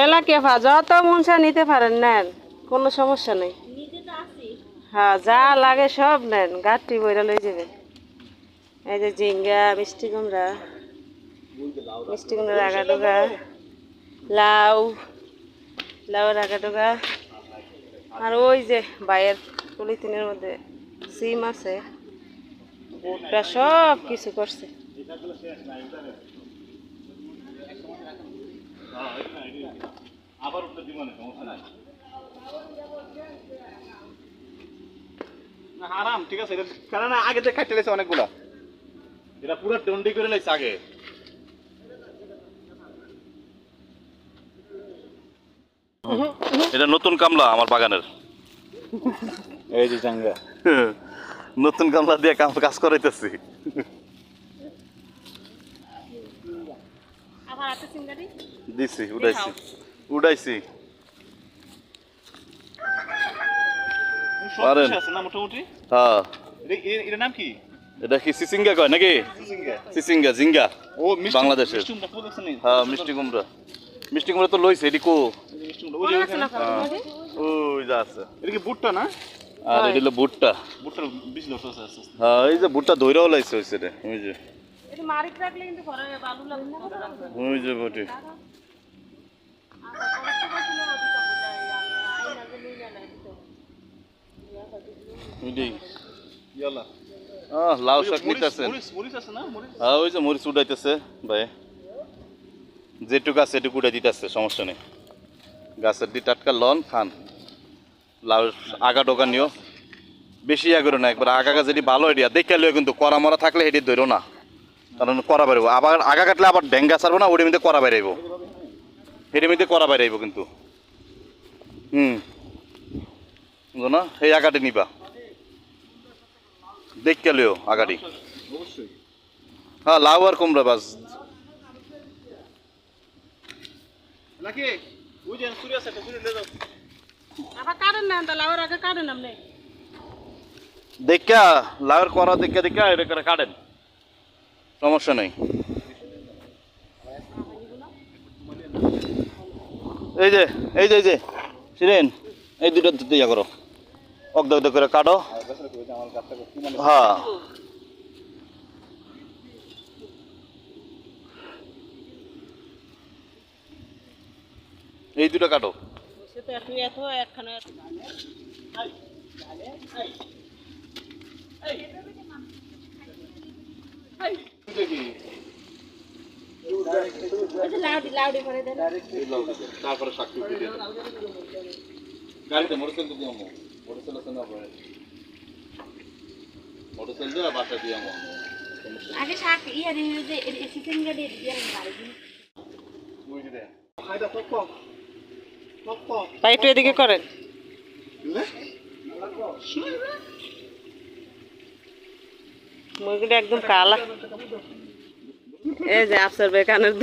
এলা কে যত মনসা নিতে পারেন নেন, কোনো সমস্যা নেই। হ্যাঁ, যা লাগে সব নেন, গাঠটি বইরা লই যাবেন। এই যে ঝিঙ্গা, মিষ্টি কুমড়া, আগা ডোগা, লাউ, লাউয়ের আগা ডোগা, আর ওই যে বাইয়ের পলিথিনের মধ্যে সিম আছে, ভুট্টা, সব কিছু করছে। আরাম ঠিক আছে, কারণ আগে থেকে খাইতে লেছে অনেকগুলা, এটা পুরো ডন্ডি করে লেছে আগে। এটা নতুন কামলা আমার বাগানের, এই যে জাঙ্গা নতুন কামলা দিয়ে কাজ করাইতেছি। দিছি, উড়াইছি। হ্যাঁ, এটার নাম কি? এটা কি সিসিঙ্গা কয় নাকি? সিসিঙ্গা, জিঙ্গা ও বাংলাদেশের। হ্যাঁ, মিষ্টি কুমড়া। মিষ্টি কুমড়া তো লইছে, এটি কো ওই যা আছে। এটা কি ভুট্টা না? আর এটা হলো ভুট্টা। ভুট্টার বীজ লস আছে। হ্যাঁ, এই যে ভুট্টা ধইরাও লাইছে হইছে রে, ওই যে এটা মারিক রাখলে কিন্তু ঘরে বালু লাগবে। ওই যে বটে। লাউ শাক নিতেছেন? হ্যাঁ, ওই যে মরিচ উঠাইতেছে ভাই, যেটুকু আছে এটুকু উঠাই দিতেছে, সমস্যা নেই। গাছের দিয়ে টাটকা লন খান। লাউ আগা ডোকা নিও, বেশি আগে না, একবার আগা গাছ যেটি ভালো এরিয়া দেখে লিও, কিন্তু করা মরা থাকলে এটি ধরো না, কারণ করা বেরোবো। আবার আগা কাটলে আবার ডেঙ্গা ছাড়বো না, ওটির মধ্যে করা বেরাইব, এটির মধ্যে করা বেরাইব কিন্তু। না, এই আগাটি নিবা, দেখে লিও আগাটি। হ্যাঁ, লাউ আর কুমড়া বাস। দেখা লাউয়ের করা দেখে এটা করে কাটেন, সমস্যা নেই। এই যে শিরেন, এই দুটো ইয়া করো, অগ্ধ করে কাটো। হ্যাঁ, এই দুটো কাটো। তারপরে গাড়িতে মোটরসাইকেল দিয়ে মোটরসাইকেল আছে না, মোটরসাইকেল দিয়ে বাসা দিয়ে আগে শাক ইয়া দিয়ে সিসিং গাড়ি দিয়ে গাড়ি তাই একটু এদিকে করেন। মুরগিটা একদম কালা, এই যে আফসার ভাই কানের